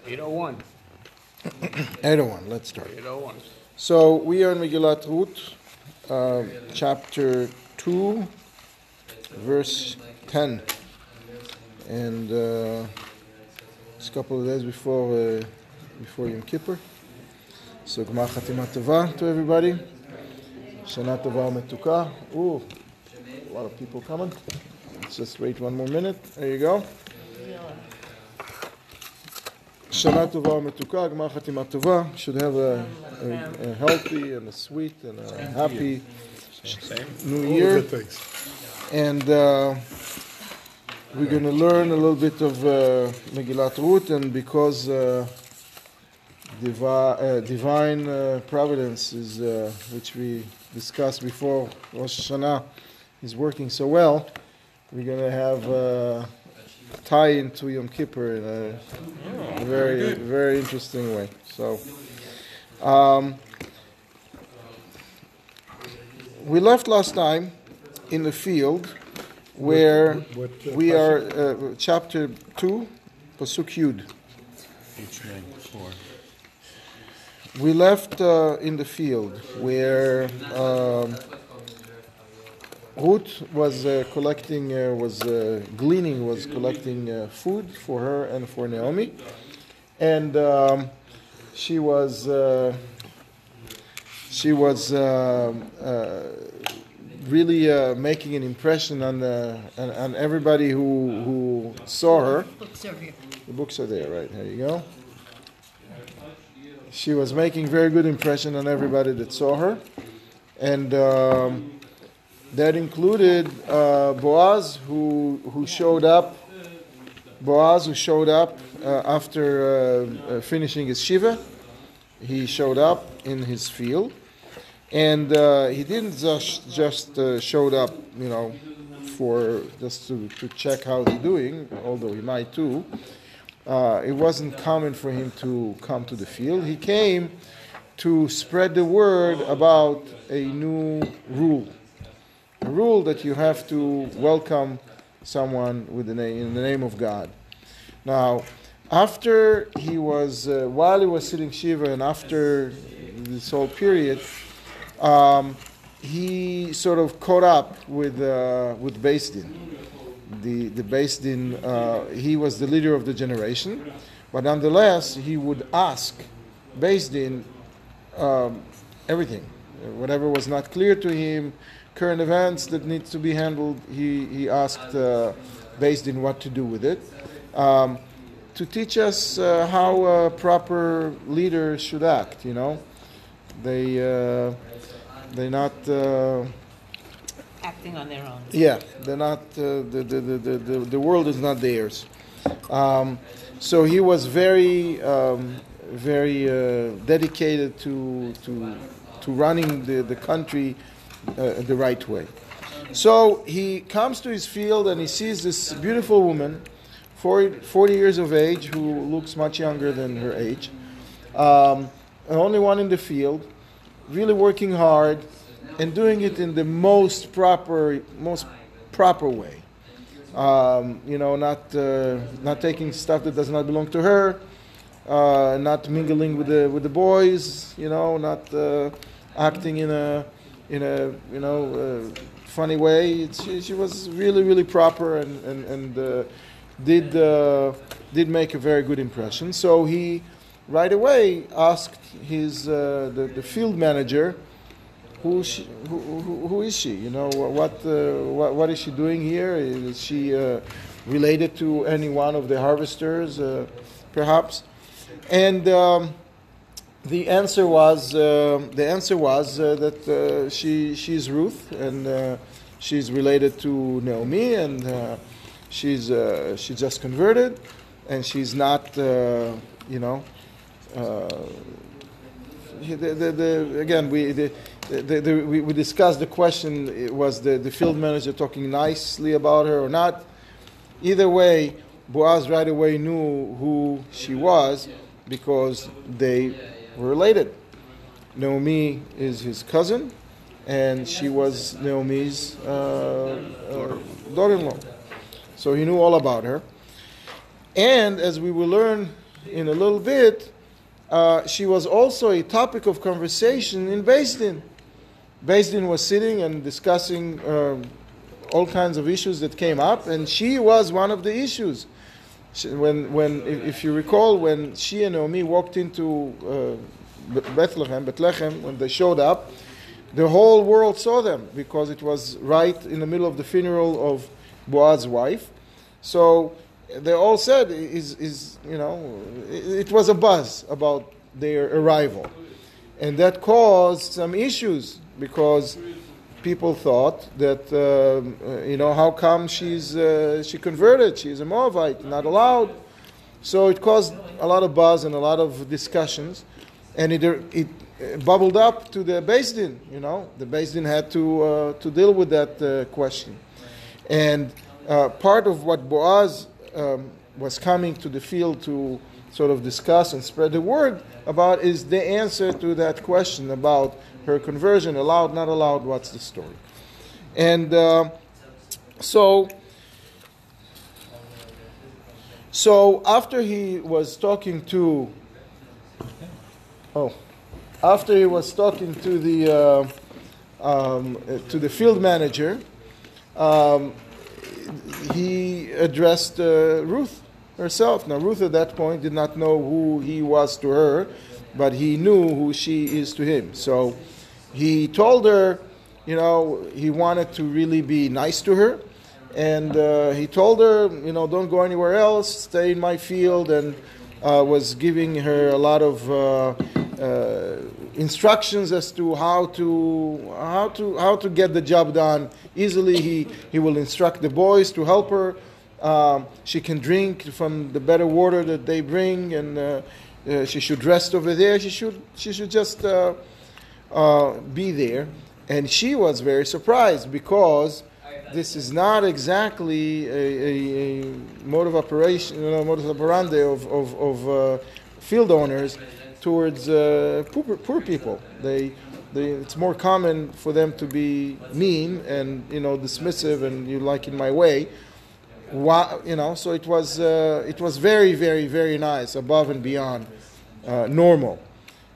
801. 801, let's start. 801. So we are in Megillat Ruth, chapter 2, verse 10. And it's a couple of days before Yom Kippur. So Gmar Chatima Tova to everybody. Shana Tova Metuka. Ooh, a lot of people coming. Let's just wait one more minute. There you go. Shana Tova Metuka, Gmar Chatima Tova. Should have a healthy and a sweet and a happy New Year. And we're going to learn a little bit of Megillat Ruth, and because divine providence is, which we discussed before Rosh Hashanah, is working so well, we're going to have tie into Yom Kippur in a very, very interesting way. So, we left last time in the field where we are, chapter 2, Pasuk Yud. We left in the field where Ruth was collecting food for her and for Naomi, and she was really making an impression on everybody who saw her. Books are here. The books are there, right? There you go. She was making very good impression on everybody that saw her, and that included Boaz, who showed up. Boaz, who showed up after finishing his shiva. He showed up in his field, and he didn't just showed up, for just to check how he's doing, although he might too. It wasn't common for him to come to the field. He came to spread the word about a new rule. A rule that you have to welcome someone with in the name of God. Now, after he was, while he was sitting Shiva, and after this whole period, he sort of caught up with Beis Din. The Beis Din, he was the leader of the generation, but nonetheless, he would ask Beis Din everything. Whatever was not clear to him, current events that needs to be handled, he asked Beis Din what to do with it, to teach us how a proper leader should act. They're not Acting on their own. Yeah, they're not. The world is not theirs. So he was very dedicated to running the country the right way. So he comes to his field and he sees this beautiful woman, 40 years of age, who looks much younger than her age. Only one in the field, really working hard, and doing it in the most proper way. Not taking stuff that does not belong to her, not mingling with the boys, not acting in a funny way. She was really, really proper and did make a very good impression. So he right away asked the field manager, who is she? What is she doing here? Is she related to any one of the harvesters, perhaps? And the answer was that she's Ruth, and she's related to Naomi, and she just converted, and she's not again, we discussed the question, was the field manager talking nicely about her or not? Either way, Boaz right away knew who she was because they were related. Naomi is his cousin, and she was Naomi's daughter-in-law. So he knew all about her. And as we will learn in a little bit, she was also a topic of conversation in Beis Din. Beis Din was sitting and discussing all kinds of issues that came up, and she was one of the issues. If you recall, when she and Naomi walked into Bethlehem, when they showed up, the whole world saw them because it was right in the middle of the funeral of Boaz's wife. So they all said, it was a buzz about their arrival. And that caused some issues because people thought that, how come she converted? She's a Moabite, not allowed. So it caused a lot of buzz and a lot of discussions. And it bubbled up to the Beis Din, The Beis Din had to deal with that question. And part of what Boaz was coming to the field to sort of discuss and spread the word about is the answer to that question about her conversion, allowed, not allowed, what's the story. And so after he was talking to the field manager, he addressed Ruth herself. Now, Ruth at that point did not know who he was to her, but he knew who she is to him. So he told her, he wanted to really be nice to her. And he told her, don't go anywhere else, stay in my field, and was giving her a lot of instructions as to how to get the job done easily. He will instruct the boys to help her. She can drink from the better water that they bring, and she should rest over there. She should just be there. And she was very surprised because this is not exactly a mode of operation, modus operandi of field owners towards poor people. It's more common for them to be mean and dismissive and you like in my way. So it was very, very, very nice, above and beyond normal.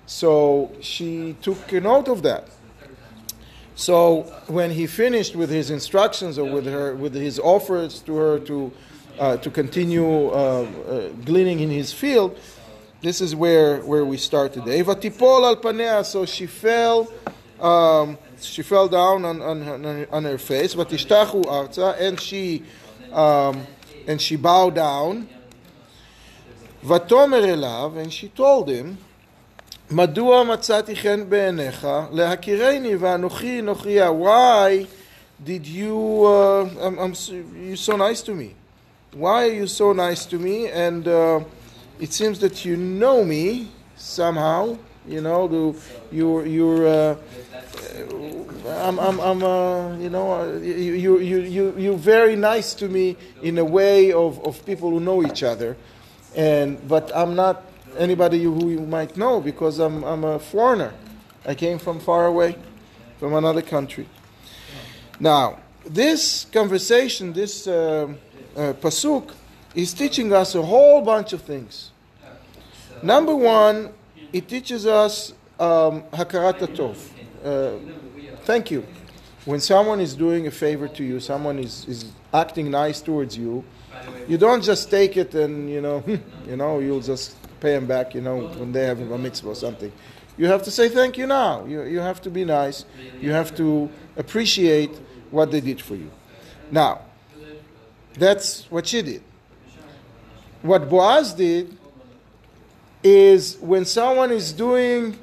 So she took a note of that. So when he finished with his instructions or with his offers to her to continue gleaning in his field, this is where we start today. Vatipol al panea, so she fell down on her face. Vatishtachu arza, and she bowed down. Vatomer elav, and she told him, Madua matzati chen be'enecha lehakireni va'anochi nochia. Why did you? You're so nice to me. Why are you so nice to me? And it seems that you know me somehow. You're very nice to me in a way of people who know each other, but I'm not anybody who you might know because I'm a foreigner. I came from far away, from another country. Now, this conversation, this pasuk, is teaching us a whole bunch of things. Number one, it teaches us hakarat tov. Thank you. When someone is doing a favor to you, someone is acting nice towards you, you don't just take it and you'll just pay them back, when they have a mitzvah or something. You have to say thank you now. You have to be nice. You have to appreciate what they did for you. Now, that's what she did. What Boaz did is when someone is doing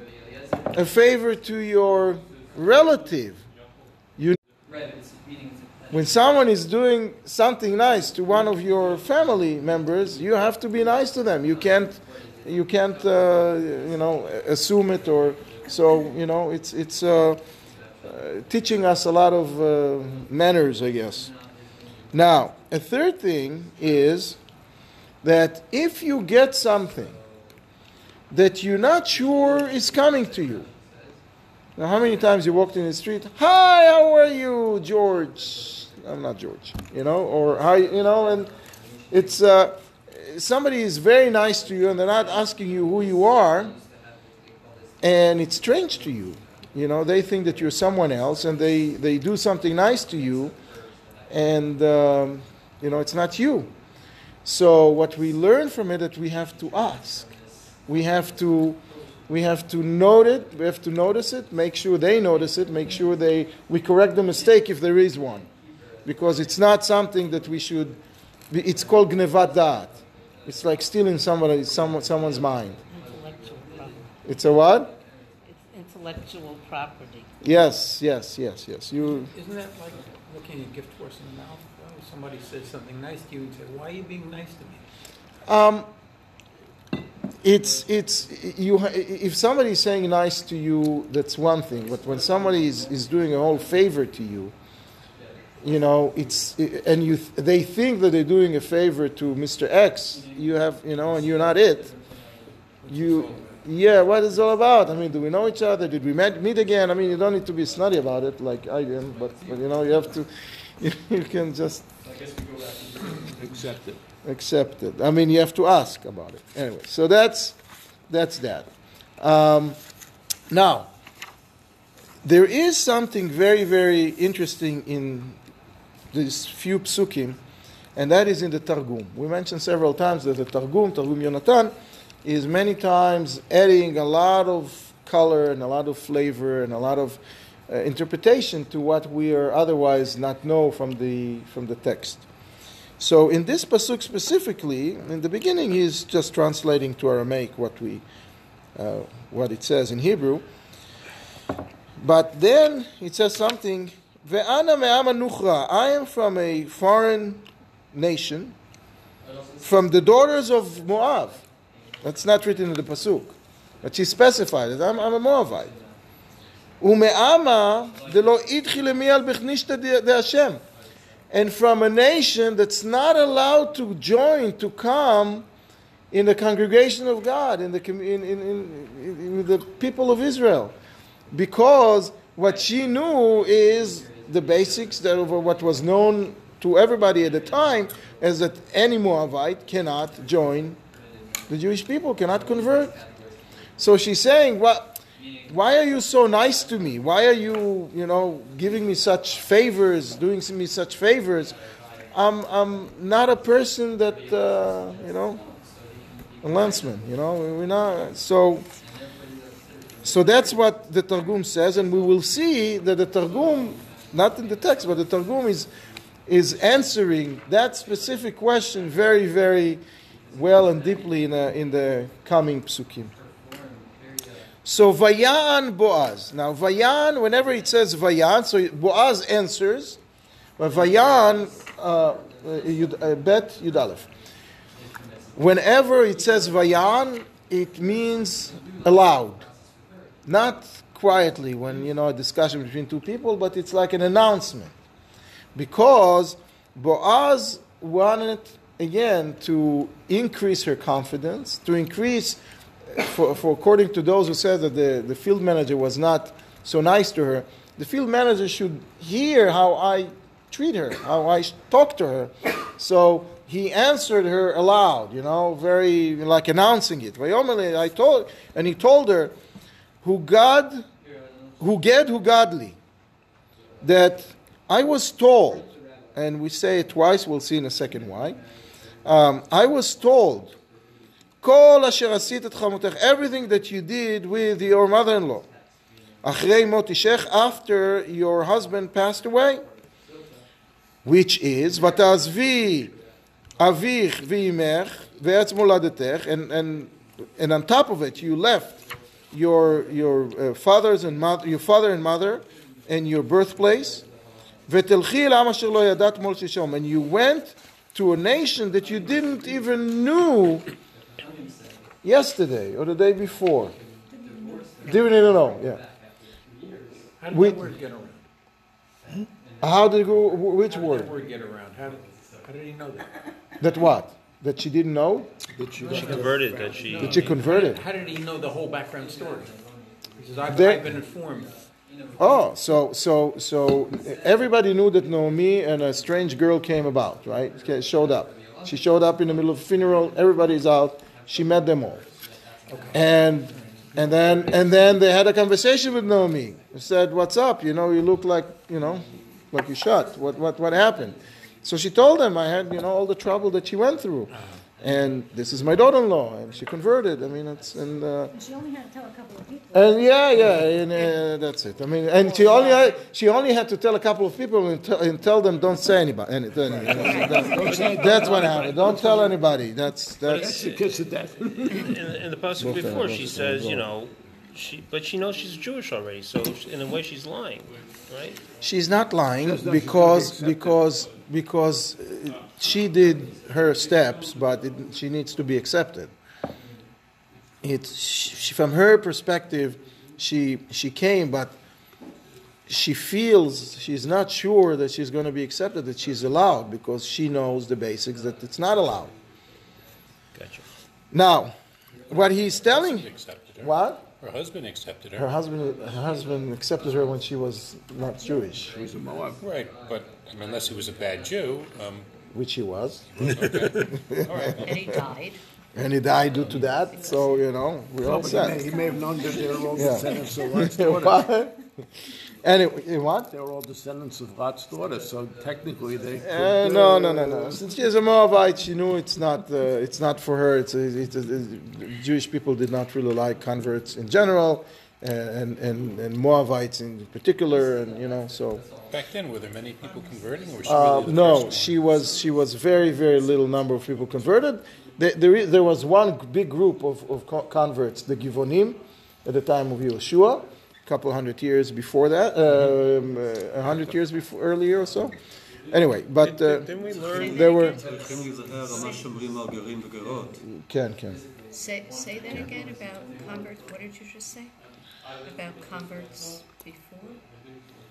a favor to your relative, when someone is doing something nice to one of your family members, you have to be nice to them. You can't assume it, or so. It's teaching us a lot of manners, I guess. Now, a third thing is that if you get something that you're not sure is coming to you. Now, how many times you walked in the street? Hi, how are you, George? I'm not George, or hi, and it's somebody is very nice to you and they're not asking you who you are, and it's strange to you. You know, they think that you're someone else, and they do something nice to you, and you know, it's not you. So what we learn from it that we have to ask. We have to note it. We have to notice it. Make sure they notice it. Make sure we correct the mistake if there is one, because it's not something that we should. It's called gnevat da'at. It's like stealing someone's mind. Intellectual property. It's a what? It's intellectual property. Yes. You. Isn't that like looking a gift horse in the mouth? Oh, somebody says something nice to you and say, "Why are you being nice to me?" If somebody is saying nice to you, that's one thing. But when somebody is doing a whole favor to you, you know, they think that they're doing a favor to Mr. X. You have, you know, and you're not it. What is it all about? I mean, do we know each other? Did we meet again? I mean, you don't need to be snotty about it like I am, but you know, you have to. You can just. I guess we go back and accept it. Accept it. I mean, you have to ask about it. Anyway, so that's that. Now, there is something very, very interesting in these few psukim, and that is in the Targum. We mentioned several times that the Targum Yonatan, is many times adding a lot of color and a lot of flavor and a lot of interpretation to what we are otherwise not know from the text. So in this pasuk specifically, in the beginning, he's just translating to Aramaic what it says in Hebrew. But then it says something. Ve'ana me'ama nuchra. I am from a foreign nation, from the daughters of Moab. That's not written in the pasuk, but she specified it. I'm a Moabite. Ume'ama delo idchi lemial bechnishta de Hashem. And from a nation that's not allowed to join, to come in the congregation of God, in the people of Israel. Because what she knew is the basics of what was known to everybody at the time, is that any Moabite cannot join the Jewish people, cannot convert. So she's saying, why are you so nice to me? Why are you, giving me such favors, doing me such favors? I'm not a person that, a landsman, we're not. So that's what the Targum says, and we will see that the Targum, not in the text, but the Targum is answering that specific question very, very well and deeply in the coming psukim. So Vayan Boaz. Now Vayan, whenever it says Vayan, so Boaz answers, but Vayan, Bet Yud Aleph. Whenever it says Vayan, it means aloud, not quietly when a discussion between two people, but it's like an announcement, because Boaz wanted again to increase her confidence, to increase. For according to those who said that the field manager was not so nice to her, the field manager should hear how I treat her, how I talk to her. So he answered her aloud, very like announcing it. He told her, who godly, that I was told, and we say it twice, we'll see in a second why. I was told, everything that you did with your mother-in-law, after your husband passed away, which is ותעזבי אביך ואימך וארץ מולדתך, and on top of it you left your father and mother and your birthplace, ותלכי לעם אשר לא ידעת מול שלשום, and you went to a nation that you didn't even know yesterday or the day before. Didn't even know, yeah. How did that word get around? How did it go? Which How did word? that word get around? How did he know that? That what? That she didn't know? She converted. That she converted. How did he know the whole background story? He says, I've been informed. Oh, so everybody knew that Naomi and a strange girl came about, right? Showed up. She showed up in the middle of a funeral. Everybody's out. She met them all. And then they had a conversation with Naomi. They said, "What's up? You look like you shot. What happened?" So she told them, "I had all the trouble that she went through, and this is my daughter-in-law, and she converted. I mean, She only had to tell a couple of people. and that's it. I mean, and she only had to tell a couple of people and tell them, don't say anybody. That's what happened. Don't tell anybody. That's the kiss of death. In the passage before, she says, but she knows she's Jewish already, so in a way she's lying, right? She's not lying because she did her steps, but she needs to be accepted. From her perspective, she came, but she feels she's not sure that she's going to be accepted, that she's allowed, because she knows the basics that it's not allowed. Gotcha. Now, what he's telling, Accepted her. what? Her husband accepted her. Her husband accepted her when she was not Jewish, She was a Moab. Right, but unless he was a bad Jew, which he was, okay. All right. And he died. and he died due to that. So we're all set. He may have known that they were all Yeah. descendants of Lot's daughter. What? Anyway, what? They were all descendants of Lot's daughter, so technically they No. Since she's a Moabite, she knew it's not for her. Jewish people did not really like converts in general, and Moabites in particular, and so. Back then, were there many people converting, or was she really the No, first one? she was very, very little number of people converted. There was one big group of converts, the Givonim, at the time of Yeshua, a couple hundred years before that, 100 years before earlier or so. Anyway, but Didn't we learn? there were. Can. Say that again about converts. What did you just say? About converts before?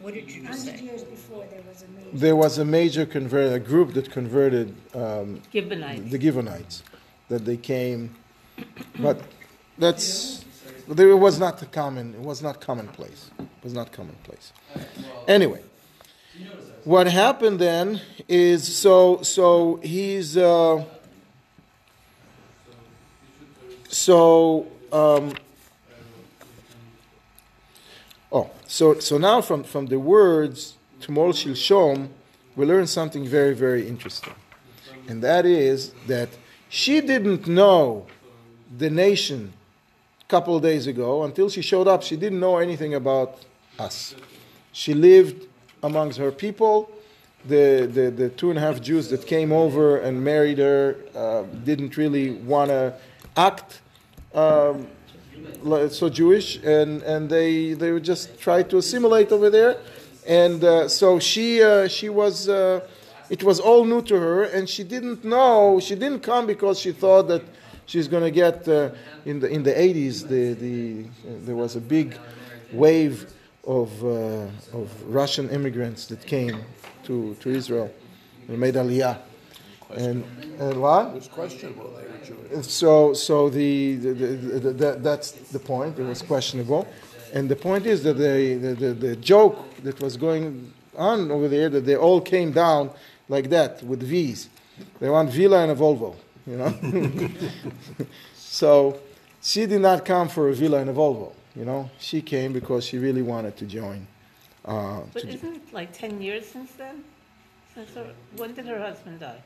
What did you just 100 say? years before, There was a major a group that converted Gibeonites. the Gibeonites, that they came, but it was not commonplace. It was not commonplace. Anyway, what happened then is so he's So now from the words Tumol Shilshom, we learn something very, very interesting. And that is that she didn't know the nation a couple of days ago. Until she showed up, she didn't know anything about us. She lived amongst her people. The 2.5 Jews that came over and married her didn't really want to act so Jewish, and they would just try to assimilate over there, and so she was. It was all new to her, and she didn't know. She didn't come because she thought that she's going to get in the 80s. There was a big wave of Russian immigrants that came to Israel. They made Aliyah, and what? It was questionable. They were Jewish. So that's the point. It was questionable, and the point is that the joke that was going on over there, that they all came down like that with V's. They want Villa and a Volvo, So she did not come for a Villa and a Volvo, She came because she really wanted to join. But isn't it like 10 years since then? When did her husband die?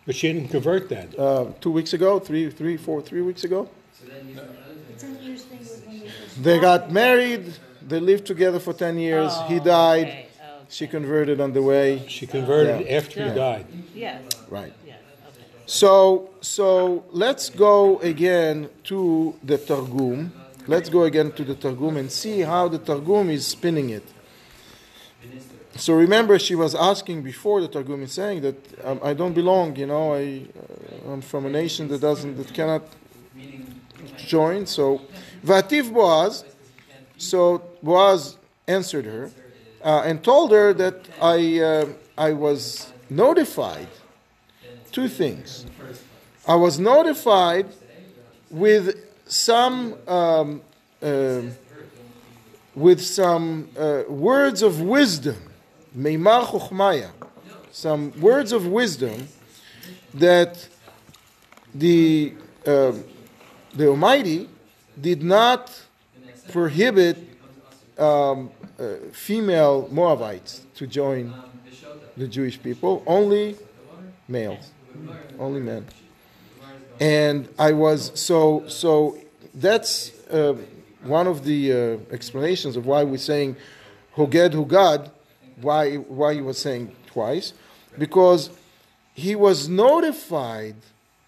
But she didn't convert then. 2 weeks ago, 3 weeks ago. It's an interesting when we first They got married. They lived together for 10 years. He died. Okay. She converted on the way. She converted Yeah. after he died. Yes. Right. Yes. Okay. So let's go again to the Targum. Let's go again to the Targum and see how the Targum is spinning it. So remember, she was asking before the Targum is saying that I don't belong. I'm from a nation that cannot join. So Vativ Boaz. So Boaz answered her and told her that I was notified. 2 things. I was notified with some words of wisdom, meimar chochmaya, some words of wisdom that the Almighty did not prohibit female Moabites to join the Jewish people, only males, only men. And I was so that's one of the explanations of why we're saying Hoged Hugad, why he was saying twice, because he was notified,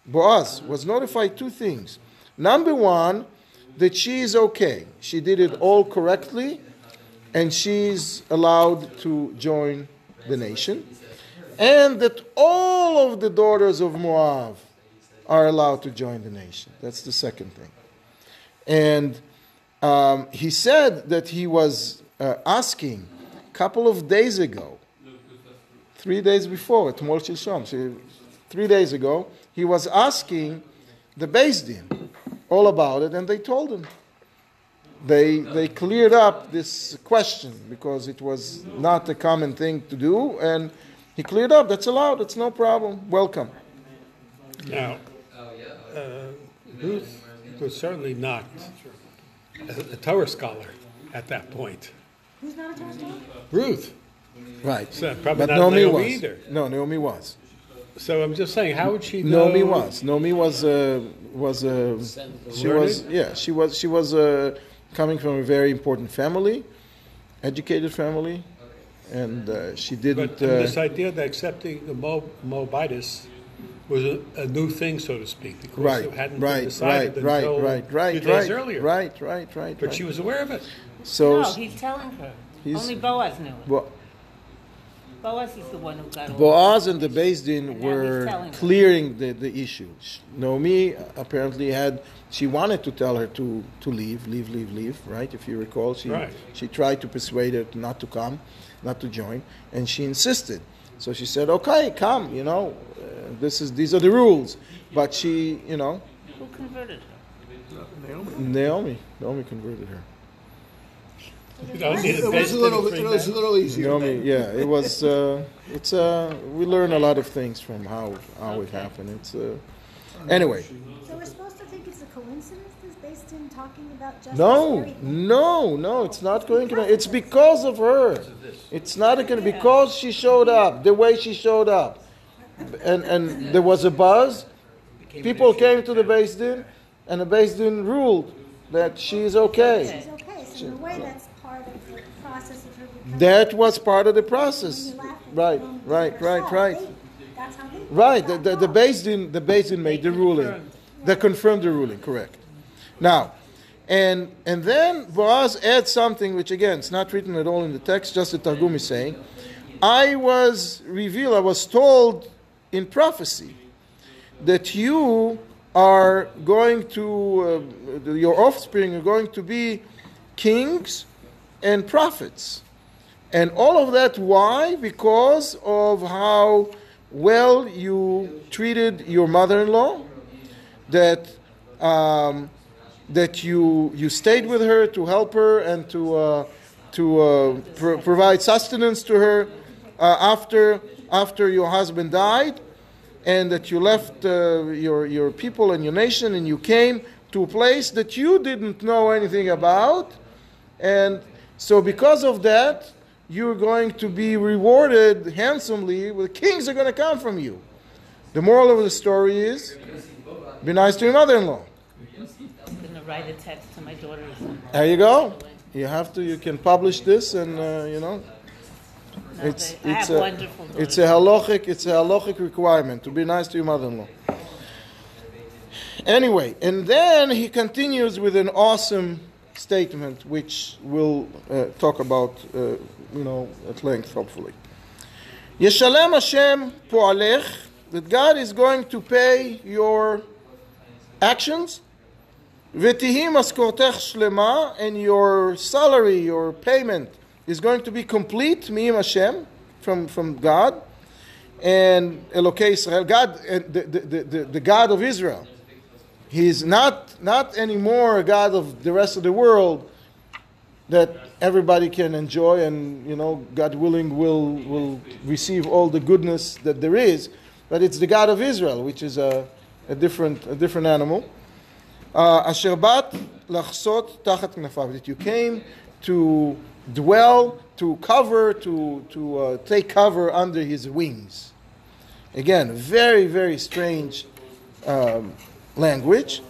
Boaz was notified two things. Number one, that she is okay. She did it all correctly, and she's allowed to join the nation. And that all of the daughters of Moab are allowed to join the nation. That's the second thing. And he said that he was asking a couple of days ago, 3 days before, at Mol Shilshom, 3 days ago, he was asking the Beis Din all about it, and they told him. They cleared up this question because it was not a common thing to do, and he cleared up. That's allowed. That's no problem. Welcome. Now, Ruth was certainly not a Torah scholar at that point. Who's not a Torah scholar? Ruth. Right. So probably But not Naomi Naomi was. either. No, Naomi was. So I'm just saying, how would she know? Naomi was. Naomi was. She was. Yeah. She was coming from a very important family, educated family, and she didn't. But this idea that accepting the Moabites was a new thing, so to speak, because it hadn't been decided until a few days earlier. Right. But she was aware of it. So No, he's telling her. he's- Only Boaz knew it. Bo- Boaz is the one who got all Boaz and the Beis Din And now he's were telling her. clearing the issue. Naomi apparently she wanted to tell her to leave, right? If you recall, she tried to persuade her not to come, not to join, and she insisted. So she said, "Okay, come. These are the rules." But she, Who converted her? Naomi converted her. You don't need It was a little easier. Naomi, yeah, it was. We learn a lot of things from how it happened. Anyway. So we're supposed to think it's a coincidence, this based in talking about justice? No, it's not going to. It's because of her. It's not going to because she showed up the way she showed up, and there was a buzz. People came to the Beis Din, and the Beis Din ruled that she's okay. She's okay, so in a way that's part of the process of her becoming... That was part of the process. When you laugh at Right. That's how they... Right, the Beis Din made the ruling. They confirmed the ruling, correct. Now, and then Boaz adds something which again, it's not written at all in the text, just the Targum is saying, I was told in prophecy that you are going to, your offspring are going to be kings and prophets. And all of that, why? Because of how well you treated your mother-in-law, that you stayed with her to help her and to provide sustenance to her after your husband died, and that you left your people and your nation and you came to a place that you didn't know anything about, and so because of that, you're going to be rewarded handsomely. The kings are going to come from you. The moral of the story is, be nice to your mother-in-law. I'm going to write a text to my daughters. There you go. You can publish this, and it's I have wonderful daughters. it's a halachic requirement to be nice to your mother-in-law. Anyway, and then he continues with an awesome statement, which we'll talk about, at length, hopefully. Yeshalem Hashem po'alech, that God is going to pay your actions. V'tihi maskortech shlema, and your salary, your payment, is going to be complete, mi'im Hashem, from God, and Elokei Israel, God, the God of Israel. He's not anymore a God of the rest of the world that everybody can enjoy and, God willing, will receive all the goodness that there is. but it's the God of Israel, which is a different animal. Asher bat lachsot tachat knafav, that you came to dwell, to cover, to take cover under his wings. Again, very, very strange language.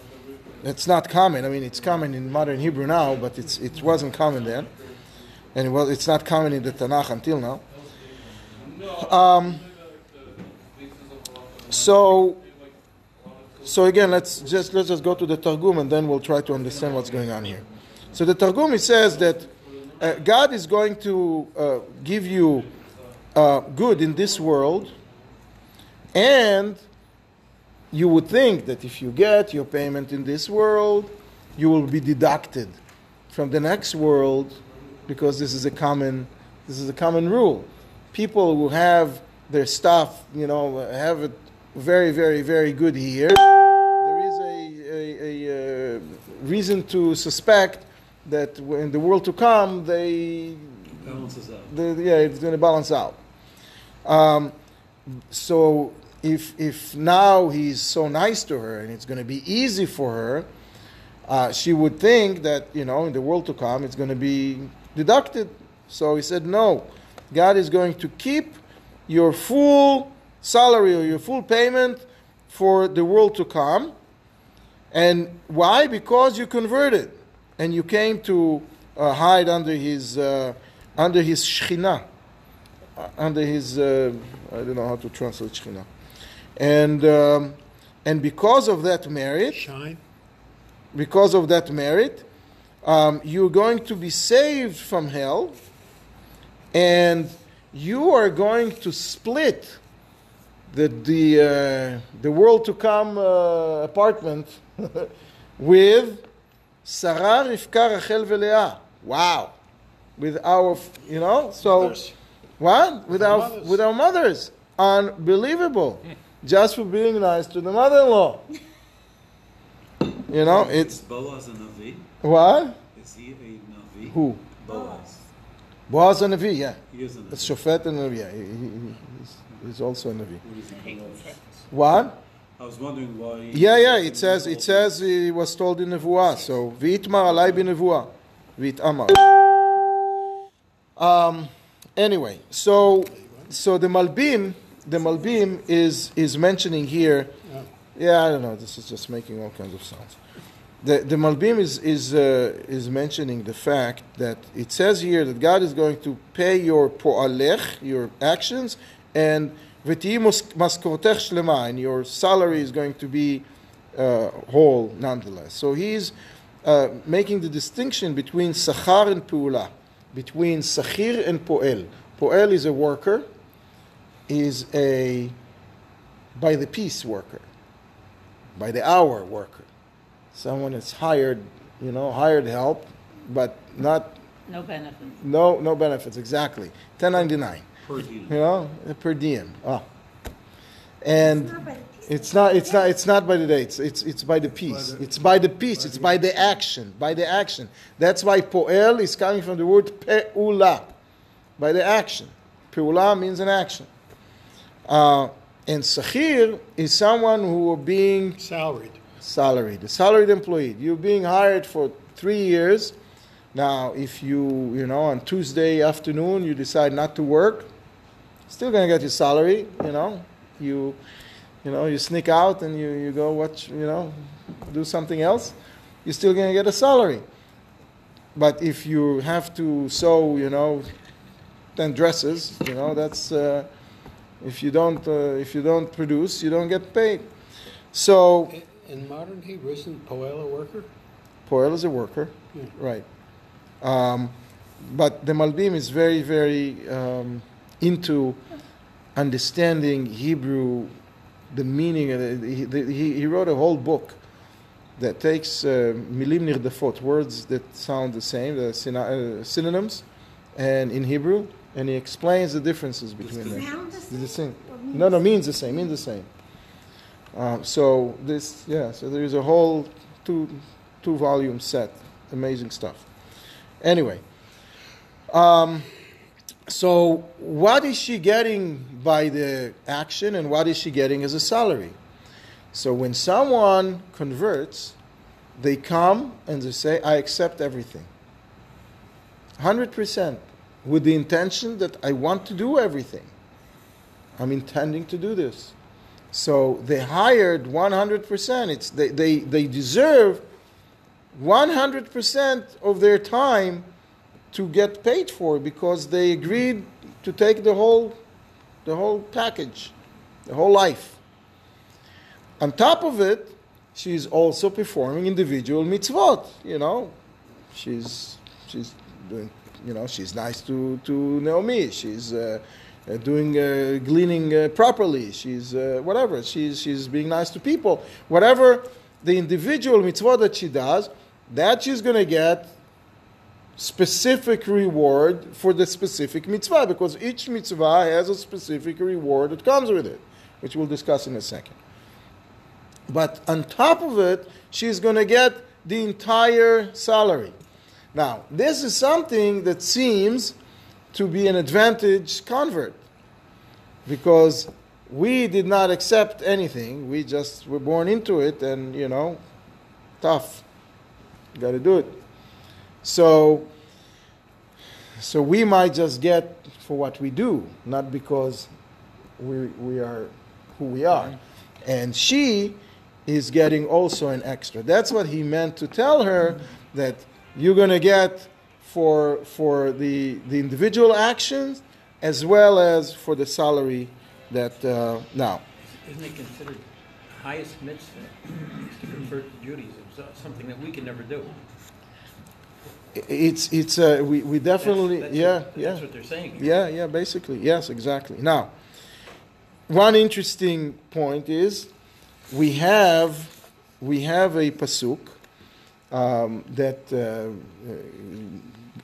It's not common. I mean, it's common in modern Hebrew now, but it wasn't common then. And it's not common in the Tanakh until now. So again, let's just go to the Targum, and then we'll try to understand what's going on here. So the Targum, it says that God is going to give you good in this world, and you would think that if you get your payment in this world, you will be deducted from the next world, because this is a common rule. People who have their stuff, have it very, very, very good here, there is a reason to suspect that in the world to come, Balances out. It's going to balance out. So if now he's so nice to her and it's going to be easy for her, she would think that, in the world to come, it's going to be deducted. So he said, no, God is going to keep your full salary or your full payment for the world to come. And why? Because you converted and you came to hide under his Shekhinah, under his I don't know how to translate Shekhinah, and because of that merit, you're going to be saved from hell, and you are going to split the world to come apartment with Sarah, Rivka, Rachel, Leah. Wow, with our so mothers. What with our mothers? Unbelievable, just for being nice to the mother-in-law. It's Boaz a Navi. What? Is he a Navi? Who? Boaz. Boaz a Navi, yeah. He is a Navi. It's Shofet and Navi. Yeah. He's also a Navi. What is he called? What? I was wondering why. Yeah. It says he was told in Nevuah. So v'itmar alai b'nevuah, v'it'amar. Anyway, so the Malbim is mentioning here. Yeah, I don't know. This is just making all kinds of sounds. The Malbim is mentioning the fact that it says here that God is going to pay your po'alech, your actions, and v'tihi maskortech shlema, and your salary is going to be whole nonetheless. So he's making the distinction between sachar and pu'ula, between sachir and po'el. Po'el is a worker, is a by the piece worker, by the hour worker. Someone that's hired help, but not... No benefits. No benefits, exactly. 1099. Per diem. Per diem. And it's not by the day. It's by the piece. It's by the piece. It's by the action. By the action. That's why po'el is coming from the word pe'ula. By the action. Pe'ula means an action. And sachir is someone who are being salaried, a salaried employee. You're being hired for 3 years. Now, if you on Tuesday afternoon you decide not to work, still going to get your salary. You sneak out and you go watch, do something else. You're still going to get a salary. But if you have to sew, 10 dresses, that's if you don't produce, you don't get paid. So in modern Hebrew, isn't Poel a worker? Poel is a worker, yeah. Right? But the Malbim is very, very into understanding Hebrew, the meaning. He wrote a whole book that takes milim nirdafot, words that sound the same, the synonyms, and in Hebrew, and he explains the differences between them. The same? No, means the same. So there is a whole two-volume set, amazing stuff. Anyway, So what is she getting by the action, and what is she getting as a salary? So when someone converts, they come and they say, I accept everything. 100%. With the intention that I want to do everything. I'm intending to do this. So they hired 100%. They deserve 100% of their time to get paid for, because they agreed to take the whole package, the whole life. On top of it, she's also performing individual mitzvot. She's doing. She's nice to Naomi. She's doing gleaning properly. She's whatever. She's being nice to people. Whatever the individual mitzvah that she does, that she's going to get specific reward for the specific mitzvah, because each mitzvah has a specific reward that comes with it, which we'll discuss in a second. But on top of it, she's going to get the entire salary. Now, this is something that seems to be an advantage convert, because we did not accept anything. We just were born into it, and, tough. You got to do it. So we might just get for what we do, not because we are who we are. And she is getting also an extra. That's what he meant to tell her, that you're going to get for the individual actions as well as for the salary that now. Isn't it considered the highest mitzvah to convert to Judaism? So something that we can never do. We definitely that's what they're saying. Yeah, basically, yes, exactly. Now, one interesting point is we have a pasuk that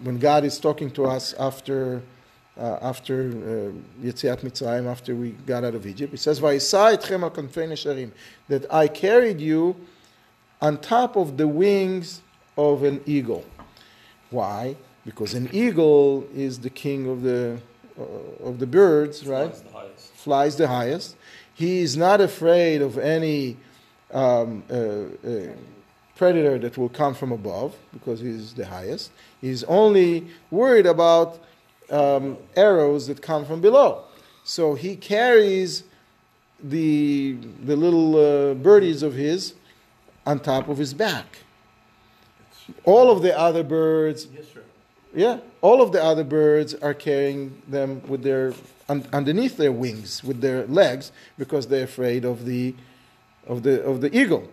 when God is talking to us after Yetziat Mitzrayim, after we got out of Egypt, He says, "Vayisa etchem al kanfei nesharim," that I carried you on top of the wings of an eagle. Why? Because an eagle is the king of the birds, right? Flies the highest. Flies the highest. He is not afraid of any predator that will come from above, because he is the highest. He's only worried about arrows that come from below. So he carries the little birdies of his on top of his back. All of the other birds, all of the other birds are carrying them with their underneath their wings, with their legs, because they're afraid of the eagle.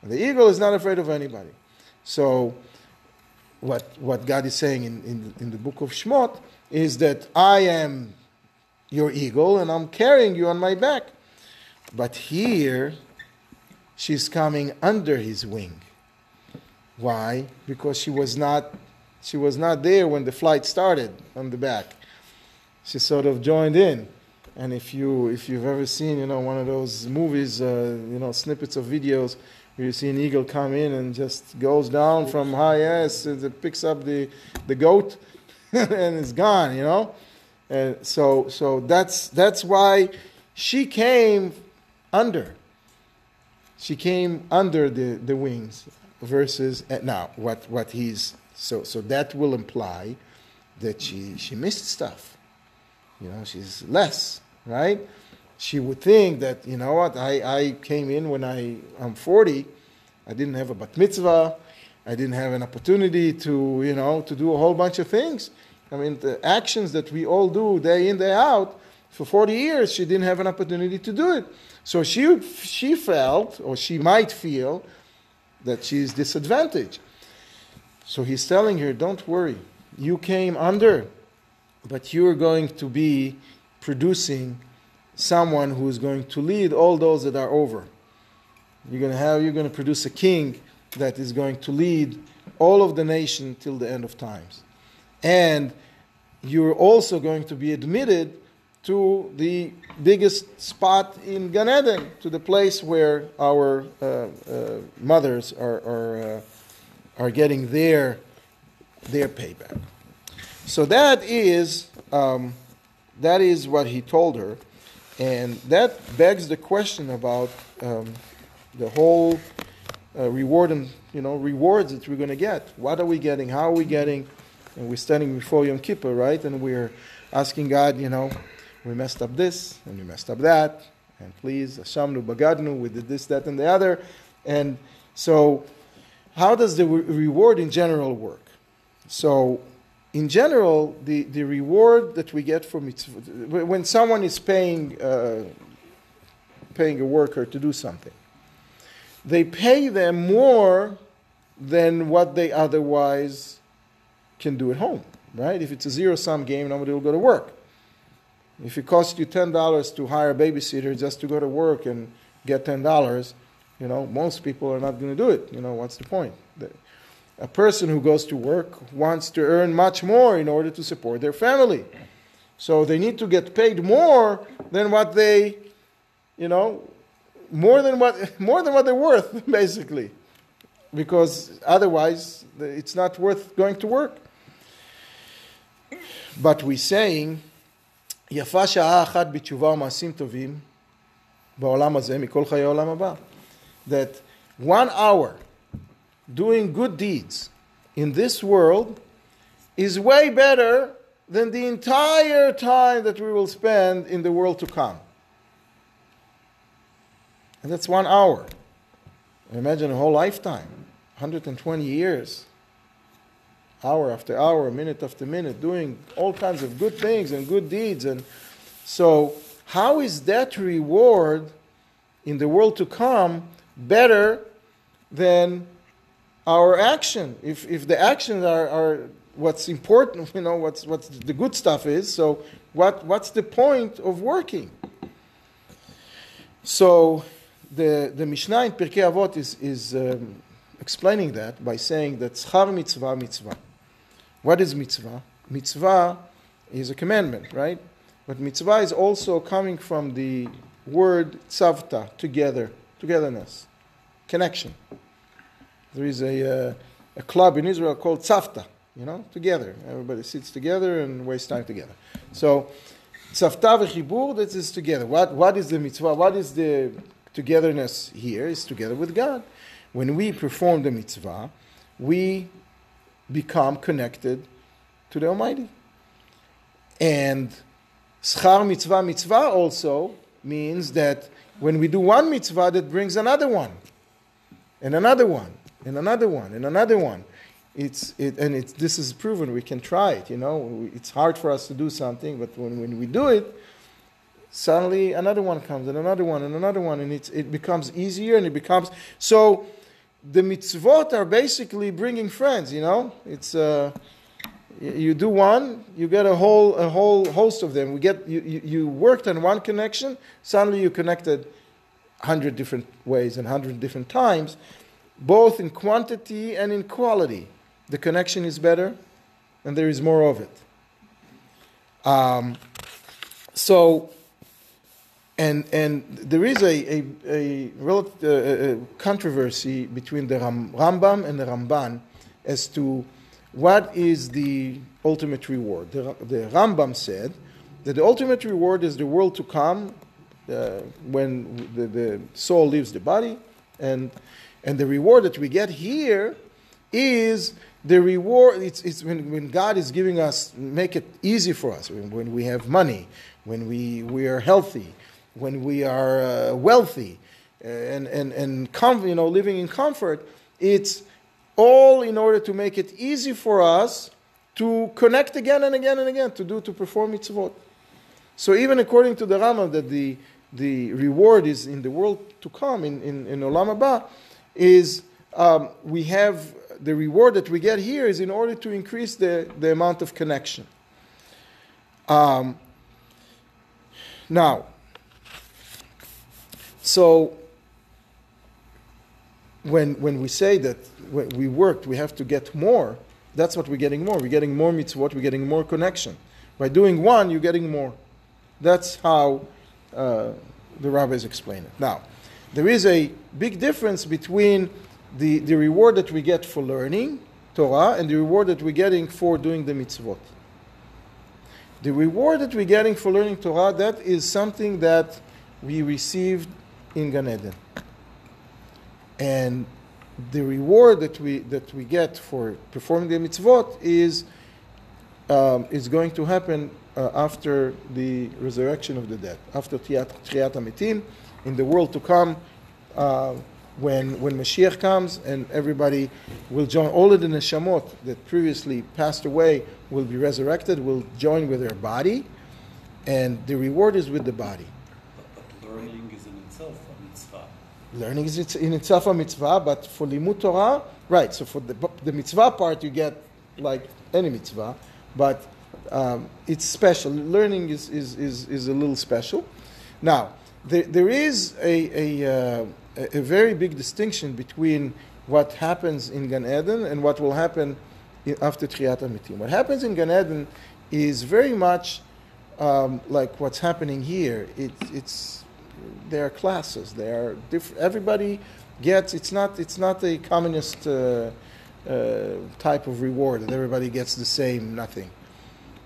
And the eagle is not afraid of anybody. So what God is saying in the book of Shmot is that I am your eagle and I'm carrying you on my back. But here she's coming under his wing. Why? Because she was not there when the flight started on the back. She sort of joined in. And if you've ever seen, one of those movies, snippets of videos where you see an eagle come in and just goes down from high, it picks up the goat and it's gone, And so that's why she came under. She came under the wings. Versus now, what he's so that will imply that she missed stuff. She's less, right? She would think that I came in when I'm 40. I didn't have a bat mitzvah. I didn't have an opportunity to do a whole bunch of things. I mean, the actions that we all do day in, day out, for 40 years, she didn't have an opportunity to do it. So she felt, or she might feel, that she's disadvantaged. So he's telling her, don't worry, you came under, but you're going to be producing someone who's going to lead all those that are over. You're going to produce a king that is going to lead all of the nation till the end of times. And you're also going to be admitted to the biggest spot in Gan Eden, to the place where our mothers are getting their payback. So that is what he told her, and that begs the question about the whole reward and rewards that we're going to get. What are we getting? How are we getting? And we're standing before Yom Kippur, right? And we're asking God, we messed up this and we messed up that, and please, Hashamnu Bagadnu, we did this, that, and the other. And so, how does the reward in general work? So, in general, the reward that we get from mitzvah, when someone is paying a worker to do something, they pay them more than what they otherwise can do at home, right? If it's a zero-sum game, nobody will go to work. If it costs you $10 to hire a babysitter just to go to work and get $10, most people are not going to do it. What's the point? A person who goes to work wants to earn much more in order to support their family. So they need to get paid more than what they, more than what they're worth, basically. Because otherwise, it's not worth going to work. But we're saying, יפה שעה אחת בתשובה ומעשים טובים בעולם הזה מכל חיי העולם הבא. That 1 hour doing good deeds in this world is way better than the entire time that we will spend in the world to come. And that's 1 hour. Imagine a whole lifetime, 120 years, hour after hour, minute after minute, doing all kinds of good things and good deeds. And so, how is that reward in the world to come better than our action? If the actions are what's important, what's the good stuff is, so what's the point of working? So the Mishnah in Pirkei Avot is explaining that by saying that schar mitzvah mitzvah. What is mitzvah? Mitzvah is a commandment, right? But mitzvah is also coming from the word tzavta, togetherness, connection. There is a club in Israel called tzavta, together. Everybody sits together and wastes time together. So, tzavta v'chibur, that is together. What is the mitzvah? What is the togetherness here? It's together with God. When we perform the mitzvah, we become connected to the Almighty. And schar mitzvah mitzvah also means that when we do one mitzvah, that brings another one, and another one, and another one, and another one. This is proven. We can try it. It's hard for us to do something, but when we do it, suddenly another one comes, and another one, and another one, and it becomes easier, and it becomes so. The mitzvot are basically bringing friends. It's you do one, you get a whole host of them. You worked on one connection, suddenly you connected 100 different ways and 100 different times, both in quantity and in quality. The connection is better, and there is more of it. And there is a controversy between the Rambam and the Ramban as to what is the ultimate reward. The Rambam said that the ultimate reward is the world to come when the soul leaves the body, and the reward that we get here is the reward. It's when God is giving us, make it easy for us, when we have money, when we are healthy, when we are wealthy, and living in comfort. It's all in order to make it easy for us to connect again and again and again, to perform mitzvot. So even according to the Rambam, that the reward is in the world to come, in Olam Haba, is we have the reward that we get here is in order to increase the amount of connection. Now, so when we say that when we worked, we have to get more, that's what we're getting more. We're getting more mitzvot, we're getting more connection. By doing one, you're getting more. That's how the rabbis explain it. Now, there is a big difference between the reward that we get for learning Torah and the reward that we're getting for doing the mitzvot. The reward that we're getting for learning Torah, that is something that we received in Gan Eden. And the reward that we get for performing the mitzvot is going to happen after the resurrection of the dead, after Tchiyat HaMetim, in the world to come, when Mashiach comes and everybody will join, all of the neshamot that previously passed away will be resurrected, will join with their body, and the reward is with the body. But learning is in itself a mitzvah. Learning is in itself a mitzvah, but for limud Torah, right, so for the mitzvah part you get like any mitzvah, but it's special. Learning is a little special. Now, there is a very big distinction between what happens in Gan Eden and what will happen after Tchiyat HaMetim. What happens in Gan Eden is very much like what's happening here. There are classes. There are everybody gets. It's not a communist type of reward that everybody gets the same nothing.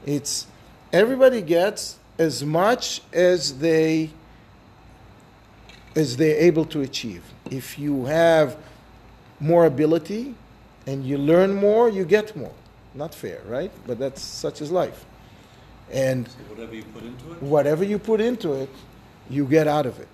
It's everybody gets as much as they're able to achieve. If you have more ability and you learn more, you get more. Not fair, right? But that's such is life. And So whatever you put into it? whatever you put into it, you get out of it.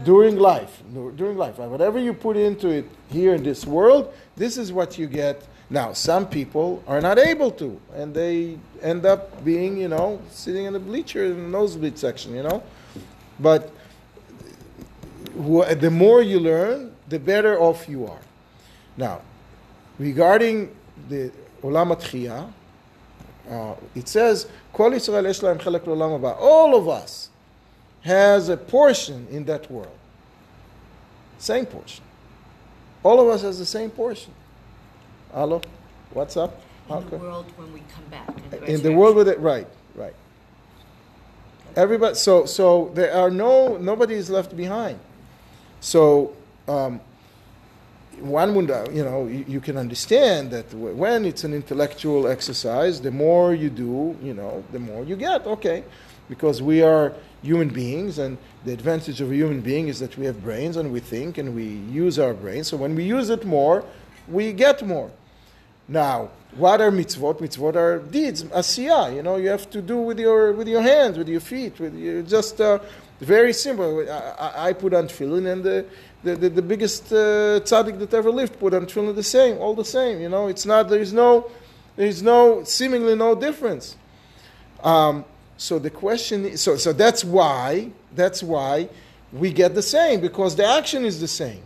During life. During life, right? Whatever you put into it here in this world, this is what you get. Now, some people are not able to, and they end up being, sitting in the bleacher in the nosebleed section, But the more you learn, the better off you are. Now, regarding the Olam HaTchiyah, it says, Kol Yisrael yesh lahem chelek l'olam haba. All of us has a portion in that world. Same portion. All of us has the same portion. Hello? What's up? In the world when we come back. In the world with it, right. Everybody. So there are nobody is left behind. So one would, you can understand that when it's an intellectual exercise, the more you do, the more you get. Okay, because we are human beings, and the advantage of a human being is that we have brains and we think and we use our brains. So when we use it more, we get more. Now, what are mitzvot? Mitzvot are deeds, asiyah. You have to do with your hands, with your feet, just very simple. I put on tefillin, and the biggest tzaddik that ever lived put on tefillin all the same. It's not. There's no seemingly no difference. So the question is, so that's why we get the same, because the action is the same.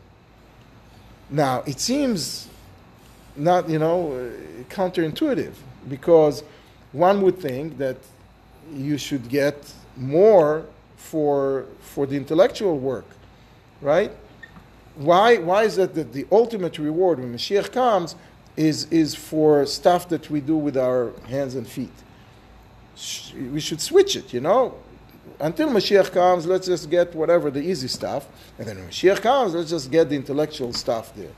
Now it seems not counterintuitive, because one would think that you should get more for the intellectual work, right? Why is that the ultimate reward when Mashiach comes is for stuff that we do with our hands and feet? We should switch it, Until Mashiach comes, let's just get whatever, the easy stuff. And then when Mashiach comes, let's just get the intellectual stuff there.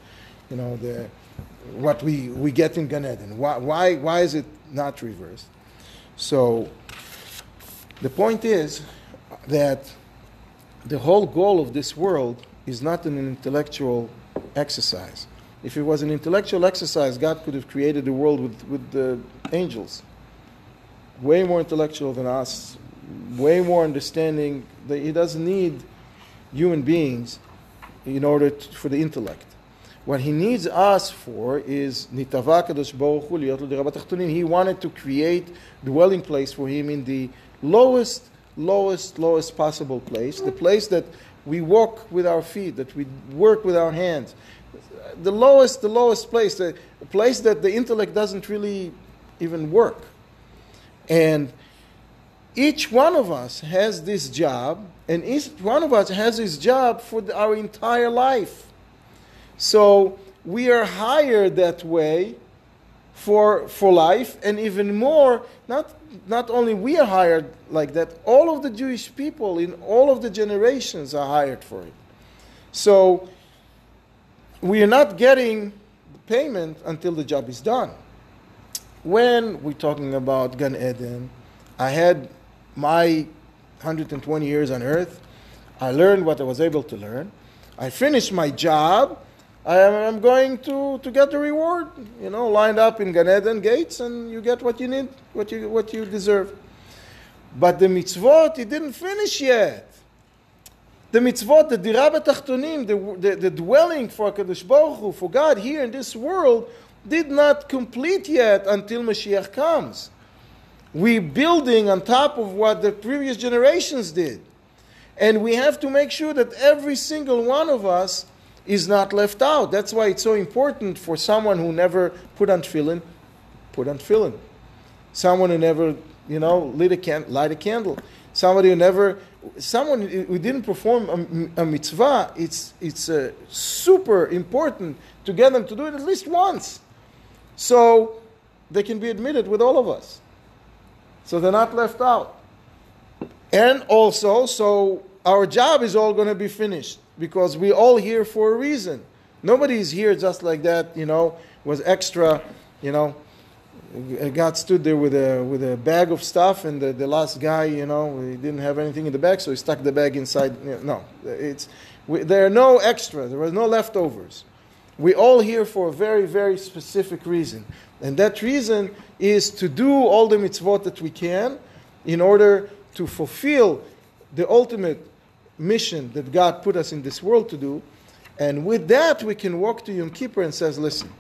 What we get in Gan Eden. Why is it not reversed? So the point is that the whole goal of this world is not an intellectual exercise. If it was an intellectual exercise, God could have created the world with the angels. Way more intellectual than us, way more understanding. That He doesn't need human beings in order for the intellect. What He needs us for is nitava kadosh baruch hu liyot l'dirah b'tachtonim. He wanted to create dwelling place for Him in the lowest possible place, the place that we walk with our feet, that we work with our hands, the lowest place, the place that the intellect doesn't really even work. And each one of us has this job, and each one of us has this job for our entire life. So we are hired that way for life, and even more, not only we are hired like that, all of the Jewish people in all of the generations are hired for it. So we are not getting payment until the job is done. when we're talking about Gan Eden, I had my 120 years on earth. I learned what I was able to learn. I finished my job. I'm going to get the reward, lined up in Gan Eden gates, and you get what you need, what you deserve. But the mitzvot, it didn't finish yet. The mitzvot, the dira b'tachtonim, the dwelling for HaKadosh Baruch Hu, for God here in this world, did not complete yet until Mashiach comes. We're building on top of what the previous generations did. And we have to make sure that every single one of us is not left out. That's why it's so important for someone who never put on tefillin, put on tefillin. Someone who never, light a candle. Someone who didn't perform a mitzvah, it's super important to get them to do it at least once. So they can be admitted with all of us. So they're not left out. And also, so our job is all going to be finished because we're all here for a reason. Nobody is here just like that, was extra, God stood there with a bag of stuff, and the last guy, he didn't have anything in the bag, so he stuck the bag inside. No, there are no extra. There was no leftovers. We're all here for a very, very specific reason. And that reason is to do all the mitzvot that we can in order to fulfill the ultimate mission that God put us in this world to do. And with that, we can walk to Yom Kippur and says, listen,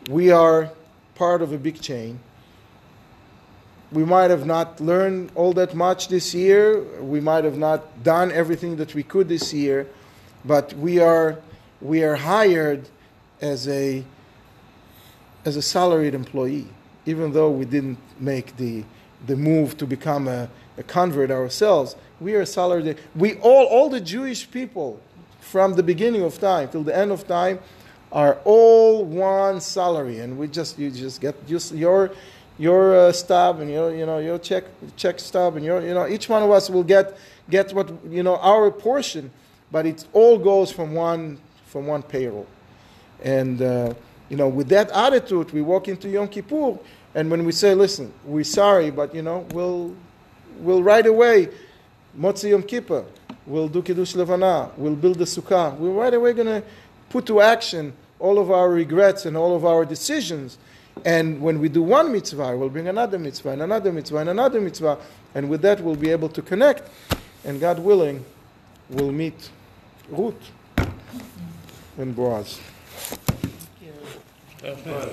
we are part of a big chain. We might have not learned all that much this year. We might have not done everything that we could this year, but we are hired as a salaried employee, even though we didn't make the move to become a convert ourselves. We are salaried. We all the Jewish people from the beginning of time till the end of time are all one salary, and you just get your stub and your check stub, and each one of us will get what our portion, but it all goes from one payroll. And with that attitude, we walk into Yom Kippur, and when we say, listen, we're sorry, but we'll right away Motzi Yom Kippur, we'll do Kiddush Levana, we'll build the Sukkah. We're right away going to put to action all of our regrets and all of our decisions. And when we do one mitzvah, we'll bring another mitzvah and another mitzvah and another mitzvah. And with that, we'll be able to connect. And God willing, we'll meet Ruth and Boaz. Thank you.